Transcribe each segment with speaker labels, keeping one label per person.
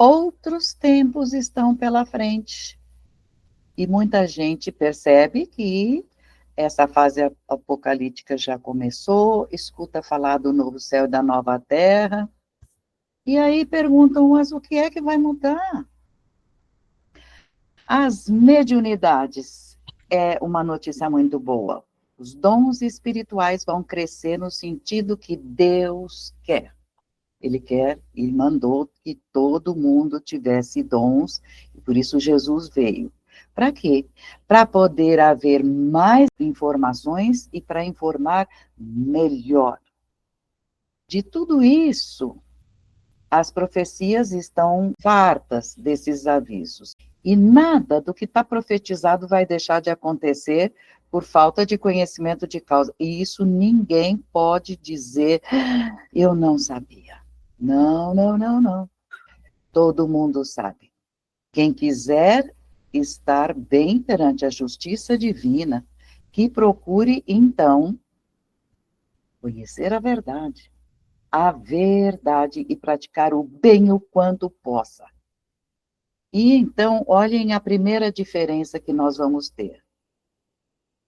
Speaker 1: outros tempos estão pela frente. E muita gente percebe que essa fase apocalíptica já começou, escuta falar do novo céu e da nova terra, e aí perguntam, mas o que é que vai mudar? As mediunidades é uma notícia muito boa. Os dons espirituais vão crescer no sentido que Deus quer. Ele quer e mandou que todo mundo tivesse dons, e por isso Jesus veio. Para quê? Para poder haver mais informações e para informar melhor. De tudo isso, as profecias estão fartas desses avisos. E nada do que está profetizado vai deixar de acontecer por falta de conhecimento de causa. E isso ninguém pode dizer, eu não sabia. Não, não, não, não. Todo mundo sabe. Quem quiser estar bem perante a justiça divina, que procure, então, conhecer a verdade e praticar o bem o quanto possa. E então, olhem a primeira diferença que nós vamos ter.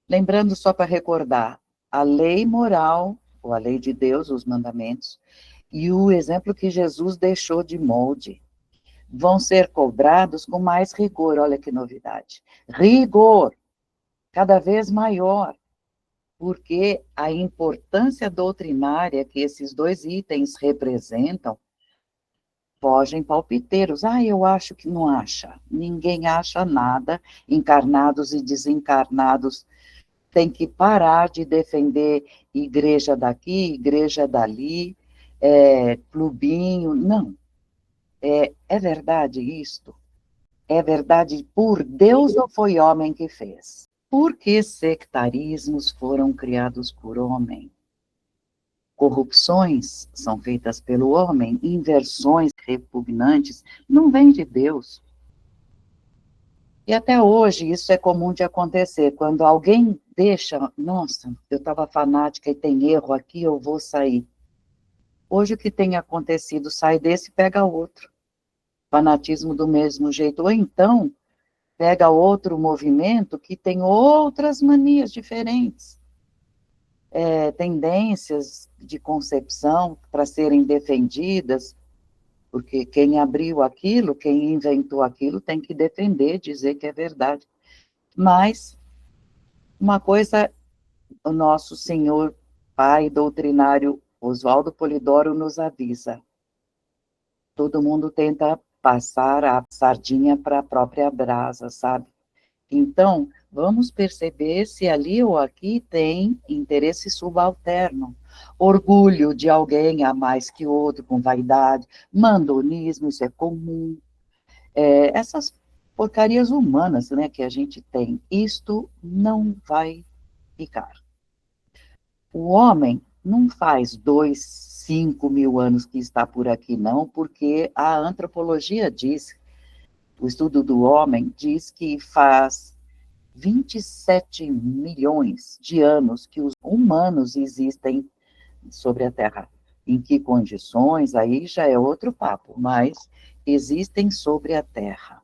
Speaker 1: Lembrando só para recordar, a lei moral, ou a lei de Deus, os mandamentos, e o exemplo que Jesus deixou de molde, vão ser cobrados com mais rigor, olha que novidade. Rigor, cada vez maior, porque a importância doutrinária que esses dois itens representam fogem palpiteiros. Eu acho que não acha. Ninguém acha nada. Encarnados e desencarnados têm que parar de defender igreja daqui, igreja dali, clubinho. Não. É verdade isto? É verdade por Deus ou foi homem que fez? Por que sectarismos foram criados por homem? Corrupções são feitas pelo homem, inversões repugnantes, não vêm de Deus. E até hoje isso é comum de acontecer, quando alguém deixa, nossa, eu estava fanática e tem erro aqui, eu vou sair. Hoje o que tem acontecido, sai desse e pega outro. Fanatismo do mesmo jeito, ou então pega outro movimento que tem outras manias diferentes. Tendências de concepção para serem defendidas, porque quem abriu aquilo, quem inventou aquilo, tem que defender, dizer que é verdade. Mas, uma coisa, o nosso senhor pai doutrinário Oswaldo Polidoro nos avisa, todo mundo tenta passar a sardinha para a própria brasa, sabe? Então, vamos perceber se ali ou aqui tem interesse subalterno, orgulho de alguém a mais que outro, com vaidade, mandonismo, isso é comum. Essas porcarias humanas, né, que a gente tem, isto não vai ficar. O homem não faz 5 mil anos que está por aqui, não, porque a antropologia diz, o estudo do homem diz que faz 27 milhões de anos que os humanos existem sobre a Terra. Em que condições, aí já é outro papo, mas existem sobre a Terra,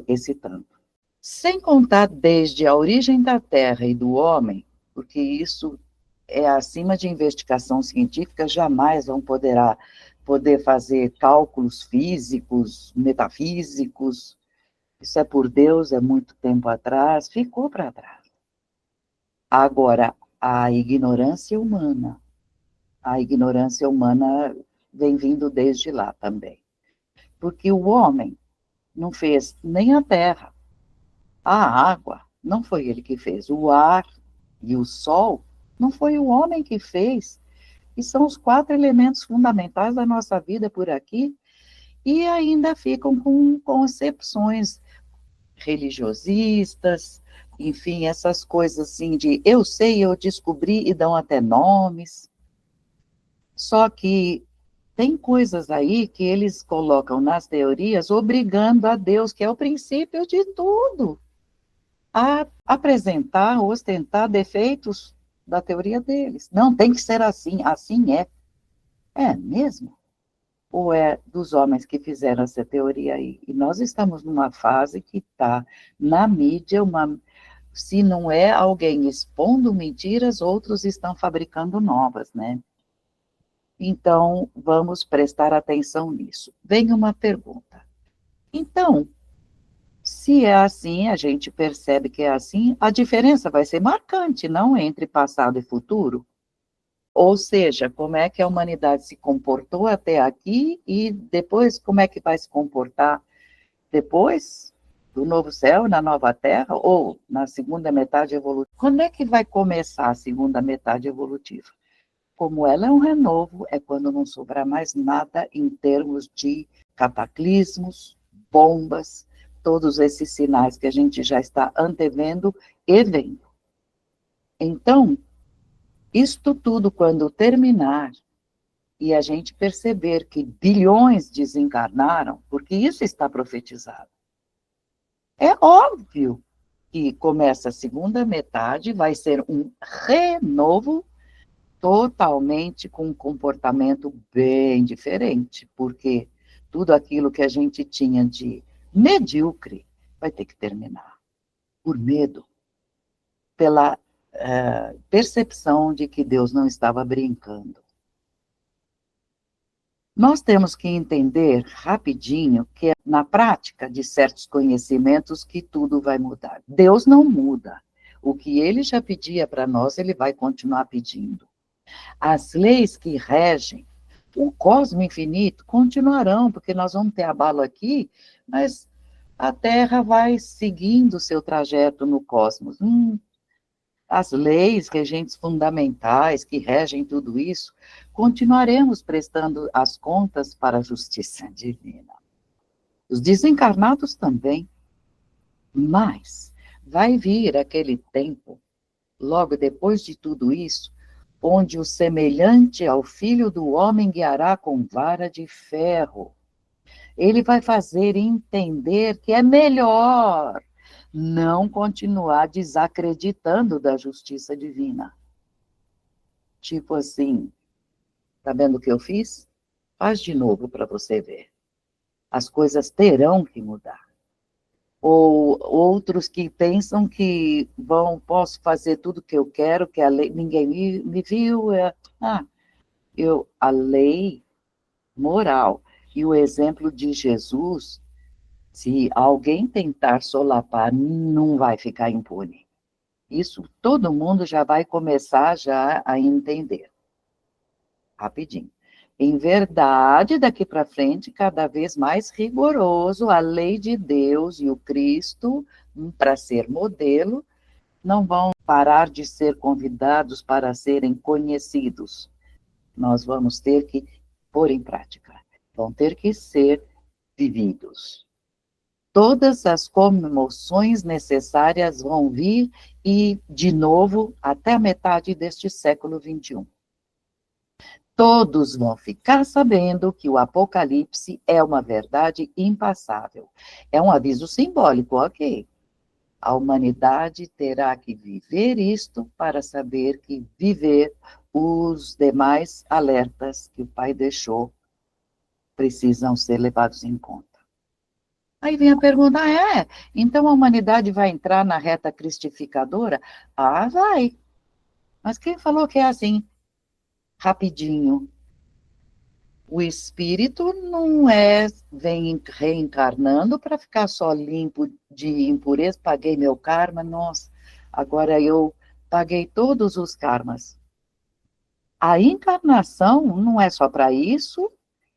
Speaker 1: esse tanto. Sem contar desde a origem da Terra e do homem, porque isso é acima de investigação científica, jamais vão poder fazer cálculos físicos, metafísicos. Isso é por Deus, é muito tempo atrás, ficou para trás. Agora, a ignorância humana vem vindo desde lá também. Porque o homem não fez nem a terra, a água, não foi ele que fez. O ar e o sol, não foi o homem que fez. E são os 4 elementos fundamentais da nossa vida por aqui, e ainda ficam com concepções religiosistas, enfim, essas coisas assim de eu sei, eu descobri, e dão até nomes. Só que tem coisas aí que eles colocam nas teorias obrigando a Deus, que é o princípio de tudo, a apresentar, ostentar defeitos da teoria deles. Não, tem que ser assim, assim é. É mesmo? ou é dos homens que fizeram essa teoria aí? E nós estamos numa fase que está na mídia, se não é alguém expondo mentiras, outros estão fabricando novas, né? Então, vamos prestar atenção nisso. Vem uma pergunta. Então, se é assim, a gente percebe que é assim, a diferença vai ser marcante, não entre passado e futuro? Ou seja, como é que a humanidade se comportou até aqui e depois como é que vai se comportar depois do novo céu, na nova terra, ou na segunda metade evolutiva? Quando é que vai começar a segunda metade evolutiva? Como ela é um renovo, é quando não sobrar mais nada em termos de cataclismos, bombas, todos esses sinais que a gente já está antevendo e vendo. Então, isto tudo, quando terminar, e a gente perceber que bilhões desencarnaram, porque isso está profetizado, é óbvio que começa a segunda metade, vai ser um renovo totalmente com um comportamento bem diferente, porque tudo aquilo que a gente tinha de medíocre vai ter que terminar, por medo, pela percepção de que Deus não estava brincando. Nós temos que entender rapidinho que é na prática de certos conhecimentos que tudo vai mudar. Deus não muda. O que ele já pedia para nós, ele vai continuar pedindo. As leis que regem o cosmo infinito continuarão, porque nós vamos ter abalo aqui, mas a Terra vai seguindo o seu trajeto no cosmos. As leis regentes fundamentais que regem tudo isso, continuaremos prestando as contas para a justiça divina. Os desencarnados também, mas vai vir aquele tempo, logo depois de tudo isso, onde o semelhante ao filho do homem guiará com vara de ferro. Ele vai fazer entender que é melhor não continuar desacreditando da justiça divina. Tipo assim, tá vendo o que eu fiz? Faz de novo para você ver. As coisas terão que mudar. Ou outros que pensam que posso fazer tudo o que eu quero, que a lei, ninguém me viu. A lei moral e o exemplo de Jesus, se alguém tentar solapar, não vai ficar impune. Isso todo mundo já vai começar já a entender. Rapidinho. Em verdade, daqui para frente, cada vez mais rigoroso, a lei de Deus e o Cristo, para ser modelo, não vão parar de ser convidados para serem conhecidos. Nós vamos ter que pôr em prática, vão ter que ser vividos. Todas as comoções necessárias vão vir e, de novo, até a metade deste século XXI. Todos vão ficar sabendo que o Apocalipse é uma verdade impassável. É um aviso simbólico, ok. A humanidade terá que viver isto para saber que viver os demais alertas que o Pai deixou precisam ser levados em conta. Aí vem a pergunta, então a humanidade vai entrar na reta cristificadora? Ah, vai. Mas quem falou que é assim? Rapidinho. O espírito não vem reencarnando para ficar só limpo de impureza, paguei meu karma, nossa, agora eu paguei todos os karmas. A encarnação não é só para isso,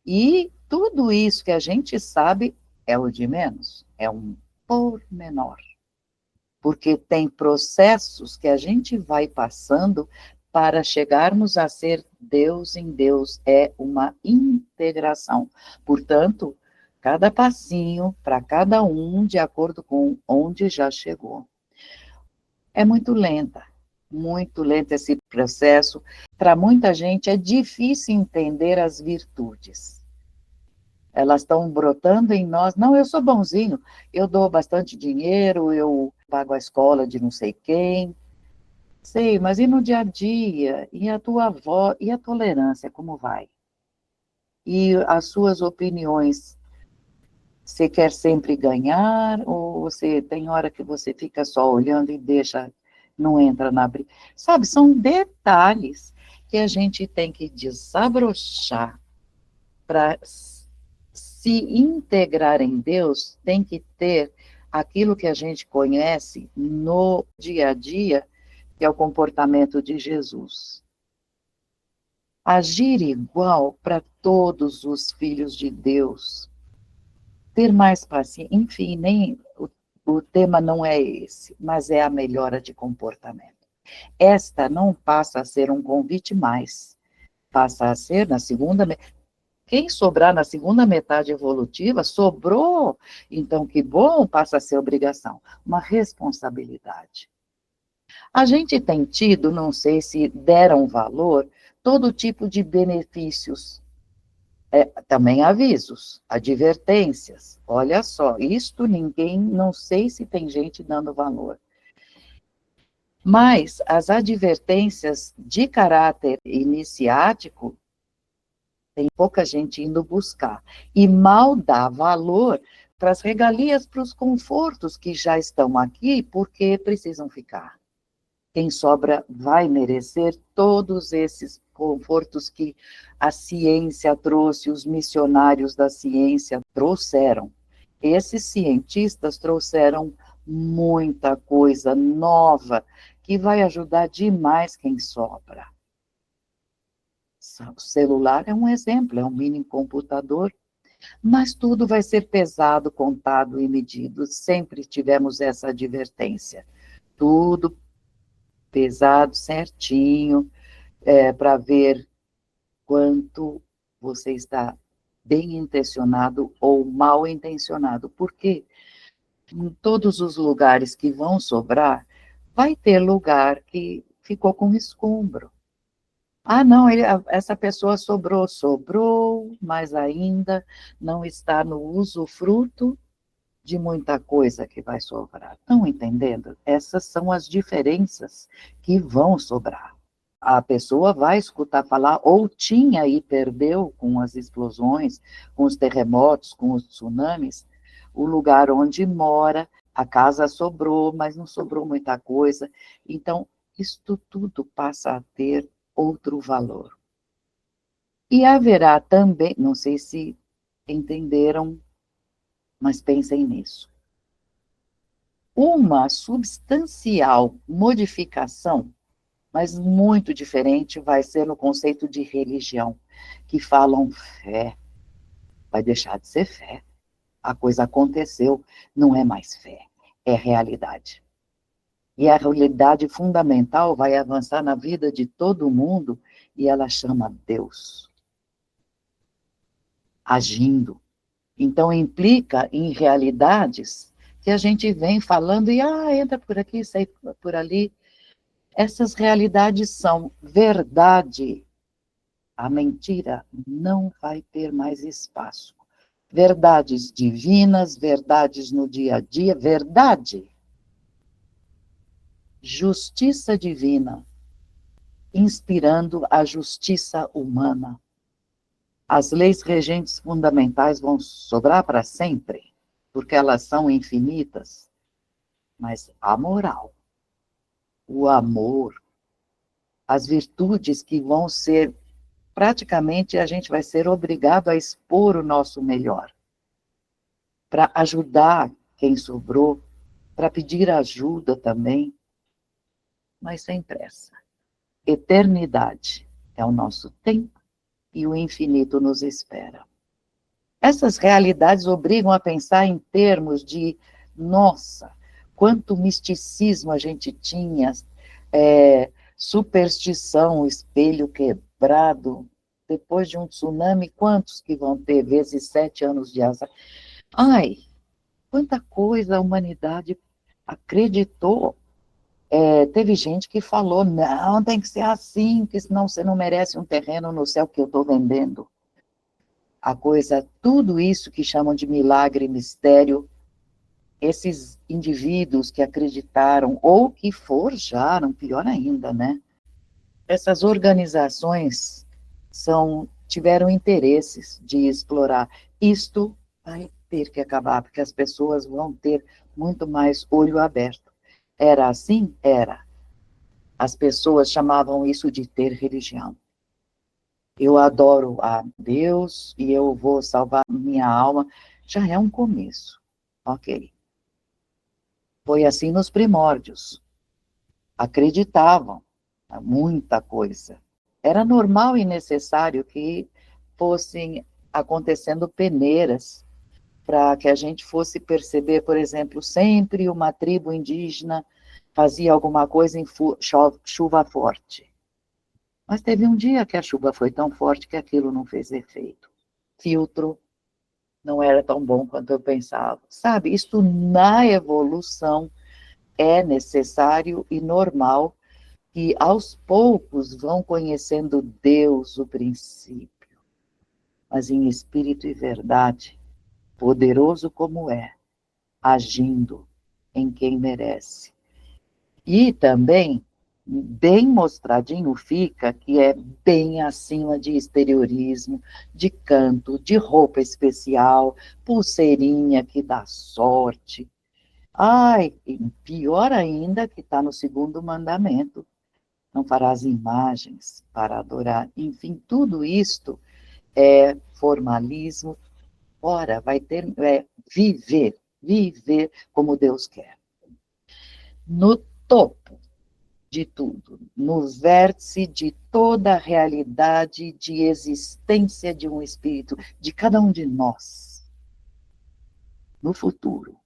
Speaker 1: e tudo isso que a gente sabe é o de menos, é um pormenor. Porque tem processos que a gente vai passando para chegarmos a ser Deus em Deus, é uma integração. Portanto, cada passinho para cada um de acordo com onde já chegou. É muito lento esse processo. Para muita gente é difícil entender as virtudes. Elas estão brotando em nós. Não, eu sou bonzinho, eu dou bastante dinheiro, eu pago a escola de não sei quem. Sei, mas e no dia a dia? E a tua avó? E a tolerância, como vai? E as suas opiniões, você quer sempre ganhar, ou você tem hora que você fica só olhando e deixa, não entra na briga? Sabe, são detalhes que a gente tem que desabrochar para se integrar em Deus, tem que ter aquilo que a gente conhece no dia a dia, que é o comportamento de Jesus. Agir igual para todos os filhos de Deus, ter mais paciência, enfim, nem o tema não é esse, mas é a melhora de comportamento. Esta não passa a ser um convite mais, passa a ser na segunda. Quem sobrar na segunda metade evolutiva, sobrou, então que bom, passa a ser obrigação, uma responsabilidade. A gente tem tido, não sei se deram valor, todo tipo de benefícios, também avisos, advertências. Olha só, isto ninguém, não sei se tem gente dando valor. Mas as advertências de caráter iniciático, tem pouca gente indo buscar. E mal dá valor para as regalias, para os confortos que já estão aqui, porque precisam ficar. Quem sobra vai merecer todos esses confortos que a ciência trouxe, os missionários da ciência trouxeram. Esses cientistas trouxeram muita coisa nova que vai ajudar demais quem sobra. O celular é um exemplo, é um mini computador, mas tudo vai ser pesado, contado e medido. Sempre tivemos essa advertência. Tudo pesado, certinho, para ver quanto você está bem intencionado ou mal intencionado. Porque em todos os lugares que vão sobrar, vai ter lugar que ficou com escombro. Ah, não, essa pessoa sobrou, mas ainda não está no usufruto de muita coisa que vai sobrar. Estão entendendo? Essas são as diferenças que vão sobrar. A pessoa vai escutar falar, ou tinha e perdeu com as explosões, com os terremotos, com os tsunamis, o lugar onde mora, a casa sobrou, mas não sobrou muita coisa. Então, isto tudo passa a ter outro valor. E haverá também, não sei se entenderam, mas pensem nisso, uma substancial modificação, mas muito diferente, vai ser no conceito de religião, que falam fé, vai deixar de ser fé. A coisa aconteceu, não é mais fé, é realidade. E a realidade fundamental vai avançar na vida de todo mundo, e ela chama Deus. Agindo. Então, implica em realidades que a gente vem falando e, entra por aqui, sai por ali. Essas realidades são verdade. A mentira não vai ter mais espaço. Verdades divinas, verdades no dia a dia, verdade. Justiça divina, inspirando a justiça humana. As leis regentes fundamentais vão sobrar para sempre, porque elas são infinitas, mas a moral, o amor, as virtudes que vão ser, praticamente a gente vai ser obrigado a expor o nosso melhor, para ajudar quem sobrou, para pedir ajuda também, mas sem pressa. Eternidade é o nosso tempo e o infinito nos espera. Essas realidades obrigam a pensar em termos de, nossa, quanto misticismo a gente tinha, superstição, espelho quebrado, depois de um tsunami, quantos que vão ter vezes 7 anos de azar? Ai, quanta coisa a humanidade acreditou. Teve gente que falou, não, tem que ser assim, que senão você não merece um terreno no céu que eu estou vendendo. A coisa, tudo isso que chamam de milagre, mistério, esses indivíduos que acreditaram ou que forjaram, pior ainda, né? Essas organizações são tiveram interesses de explorar. Isto vai ter que acabar, porque as pessoas vão ter muito mais olho aberto. Era assim? Era. As pessoas chamavam isso de ter religião. Eu adoro a Deus e eu vou salvar minha alma. Já é um começo. Ok. Foi assim nos primórdios. Acreditavam em muita coisa. Era normal e necessário que fossem acontecendo peneiras para que a gente fosse perceber, por exemplo, sempre uma tribo indígena fazia alguma coisa em chuva forte. Mas teve um dia que a chuva foi tão forte que aquilo não fez efeito. Filtro não era tão bom quanto eu pensava. Sabe, isto na evolução é necessário e normal que aos poucos vão conhecendo Deus, o princípio, mas em espírito e verdade, poderoso como é, agindo em quem merece. E também, bem mostradinho fica que é bem acima de exteriorismo, de canto, de roupa especial, pulseirinha que dá sorte. Ai, e pior ainda que está no segundo mandamento, não farás imagens para adorar. Enfim, tudo isto é formalismo. Ora, vai ter viver como Deus quer. No topo de tudo, no vértice de toda a realidade de existência de um espírito, de cada um de nós, no futuro,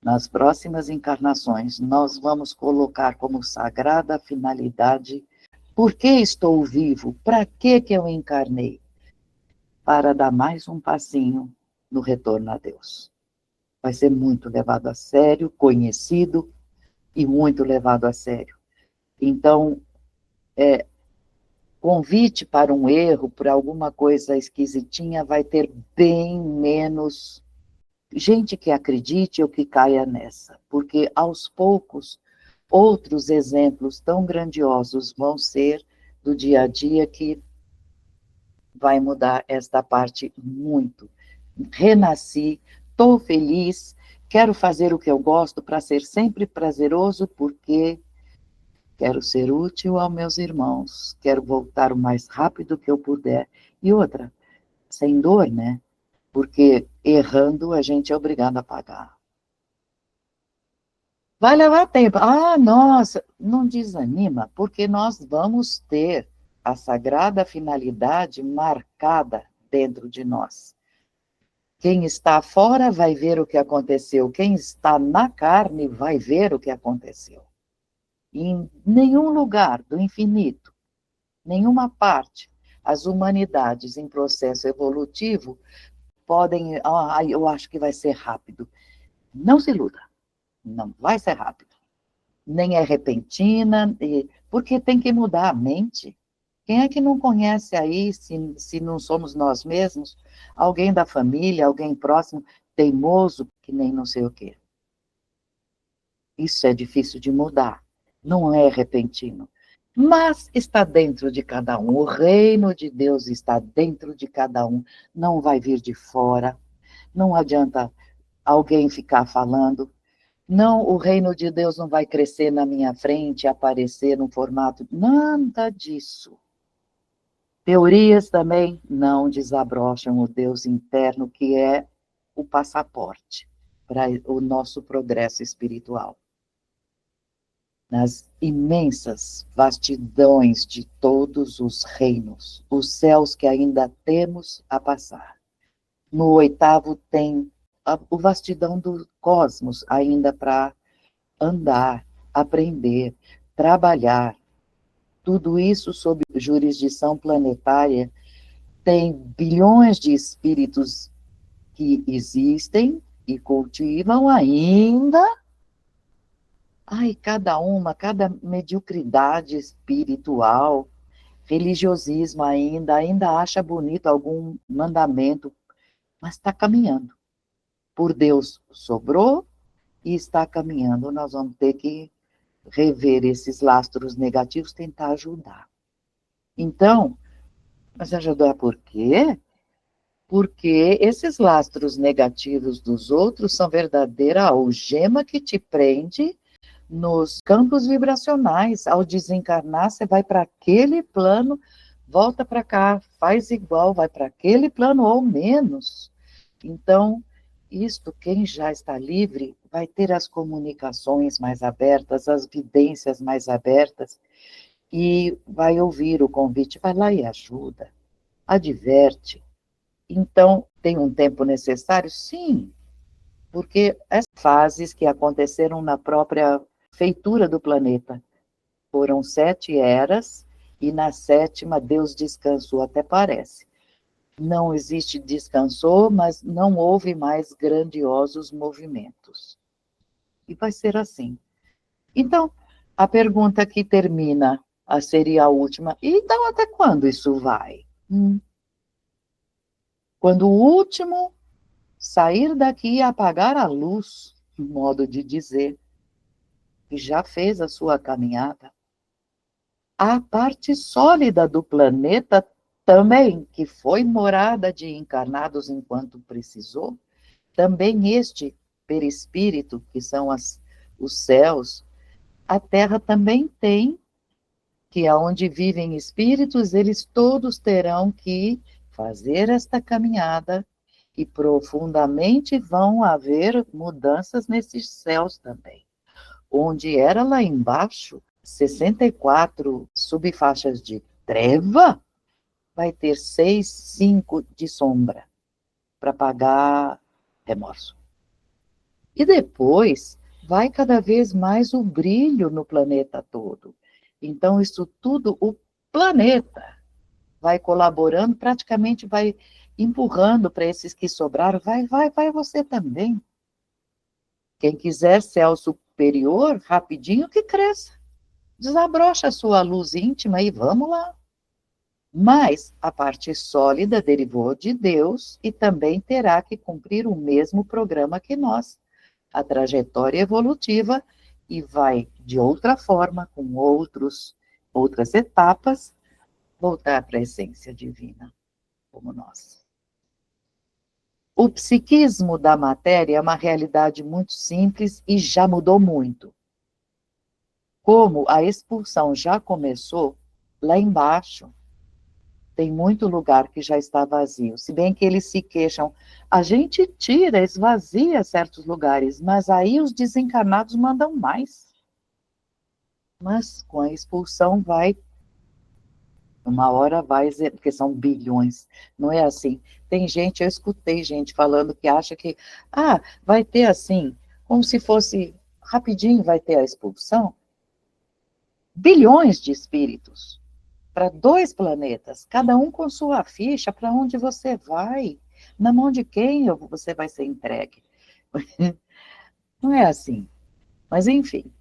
Speaker 1: nas próximas encarnações, nós vamos colocar como sagrada finalidade: por que estou vivo? Para que eu encarnei? Para dar mais um passinho no retorno a Deus. Vai ser muito levado a sério, conhecido e muito levado a sério. Então, convite para um erro, para alguma coisa esquisitinha, vai ter bem menos gente que acredite ou que caia nessa, porque aos poucos outros exemplos tão grandiosos vão ser do dia a dia que vai mudar esta parte muito. Renasci, estou feliz, quero fazer o que eu gosto para ser sempre prazeroso, porque quero ser útil aos meus irmãos, quero voltar o mais rápido que eu puder. E outra, sem dor, né? Porque errando a gente é obrigado a pagar. Vai levar tempo. Ah, nossa, não desanima, porque nós vamos ter a sagrada finalidade marcada dentro de nós. Quem está fora vai ver o que aconteceu, quem está na carne vai ver o que aconteceu. Em nenhum lugar do infinito, nenhuma parte, as humanidades em processo evolutivo podem, eu acho que vai ser rápido. Não se iluda, não vai ser rápido. Nem é repentina, porque tem que mudar a mente. Quem é que não conhece aí, se não somos nós mesmos, alguém da família, alguém próximo, teimoso, que nem não sei o quê? Isso é difícil de mudar, não é repentino. Mas está dentro de cada um, o reino de Deus está dentro de cada um, não vai vir de fora, não adianta alguém ficar falando. Não, o reino de Deus não vai crescer na minha frente, aparecer no formato, nada disso. Teorias também não desabrocham o Deus interno, que é o passaporte para o nosso progresso espiritual. Nas imensas vastidões de todos os reinos, os céus que ainda temos a passar. No oitavo tem o vastidão do cosmos ainda para andar, aprender, trabalhar. Tudo isso sob jurisdição planetária. Tem bilhões de espíritos que existem e cultivam ainda. Ai, cada mediocridade espiritual, religiosismo ainda acha bonito algum mandamento, mas está caminhando. Por Deus sobrou e está caminhando. Nós vamos ter que rever esses lastros negativos, tentar ajudar. Então, Mas ajudar por quê? Porque esses lastros negativos dos outros são verdadeira algema que te prende nos campos vibracionais. Ao desencarnar, você vai para aquele plano, volta para cá, faz igual, vai para aquele plano ou menos. Então, isto, quem já está livre, vai ter as comunicações mais abertas, as vidências mais abertas, e vai ouvir o convite, vai lá e ajuda, adverte. Então, tem um tempo necessário? Sim, porque as fases que aconteceram na própria feitura do planeta foram 7 eras, e na sétima Deus descansou, até parece. Não existe descansou, mas não houve mais grandiosos movimentos. E vai ser assim. Então, a pergunta que termina seria a última. Então, até quando isso vai? Quando o último sair daqui e apagar a luz, modo de dizer, que já fez a sua caminhada, a parte sólida do planeta também, que foi morada de encarnados enquanto precisou, também este perispírito, que são os céus, a Terra também tem, que é onde vivem espíritos, eles todos terão que fazer esta caminhada e profundamente vão haver mudanças nesses céus também. Onde era lá embaixo, 64 subfaixas de treva, vai ter 6, 5 de sombra, para pagar remorso. E depois vai cada vez mais o brilho no planeta todo. Então, isso tudo, o planeta vai colaborando, praticamente vai empurrando para esses que sobraram, vai você também. Quem quiser céu superior, rapidinho que cresça. Desabrocha a sua luz íntima e vamos lá. Mas a parte sólida derivou de Deus e também terá que cumprir o mesmo programa que nós, a trajetória evolutiva, e vai de outra forma, com outras etapas, voltar para a essência divina, como nós. O psiquismo da matéria é uma realidade muito simples e já mudou muito. Como a expulsão já começou, lá embaixo tem muito lugar que já está vazio, se bem que eles se queixam, a gente tira, esvazia certos lugares, mas aí os desencarnados mandam mais. Mas com a expulsão vai, uma hora vai, porque são bilhões, não é assim. Tem gente, eu escutei gente falando que acha que, vai ter assim, como se fosse rapidinho vai ter a expulsão, bilhões de espíritos para 2 planetas, cada um com sua ficha, para onde você vai, na mão de quem você vai ser entregue. Não é assim. Mas, enfim.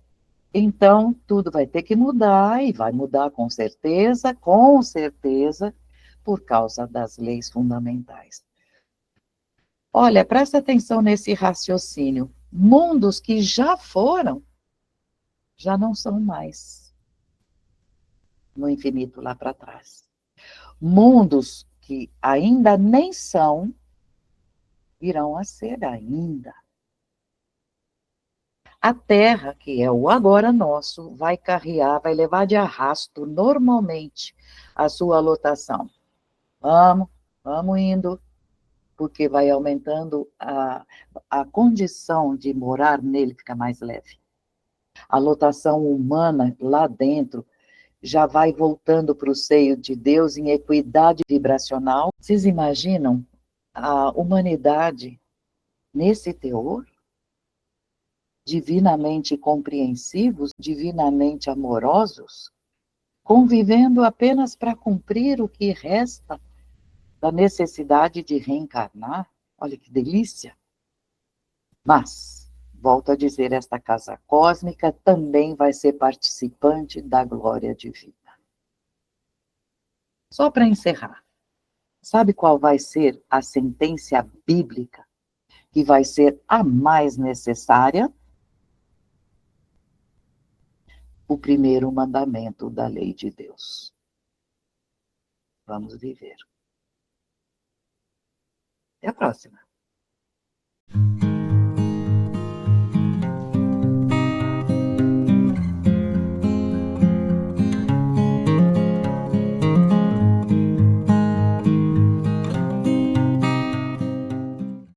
Speaker 1: Então, tudo vai ter que mudar, e vai mudar com certeza, por causa das leis fundamentais. Olha, presta atenção nesse raciocínio. Mundos que já foram, já não são mais no infinito lá para trás. Mundos que ainda nem são, virão a ser ainda. A Terra, que é o agora nosso, vai carrear, vai levar de arrasto normalmente a sua lotação. Vamos indo, porque vai aumentando a condição de morar nele, fica mais leve. A lotação humana lá dentro já vai voltando para o seio de Deus em equidade vibracional. Vocês imaginam a humanidade nesse teor? Divinamente compreensivos, divinamente amorosos, convivendo apenas para cumprir o que resta da necessidade de reencarnar. Olha que delícia! Mas, volto a dizer, esta casa cósmica também vai ser participante da glória divina. Só para encerrar, sabe qual vai ser a sentença bíblica que vai ser a mais necessária? O primeiro mandamento da lei de Deus. vamos viver. Até a próxima.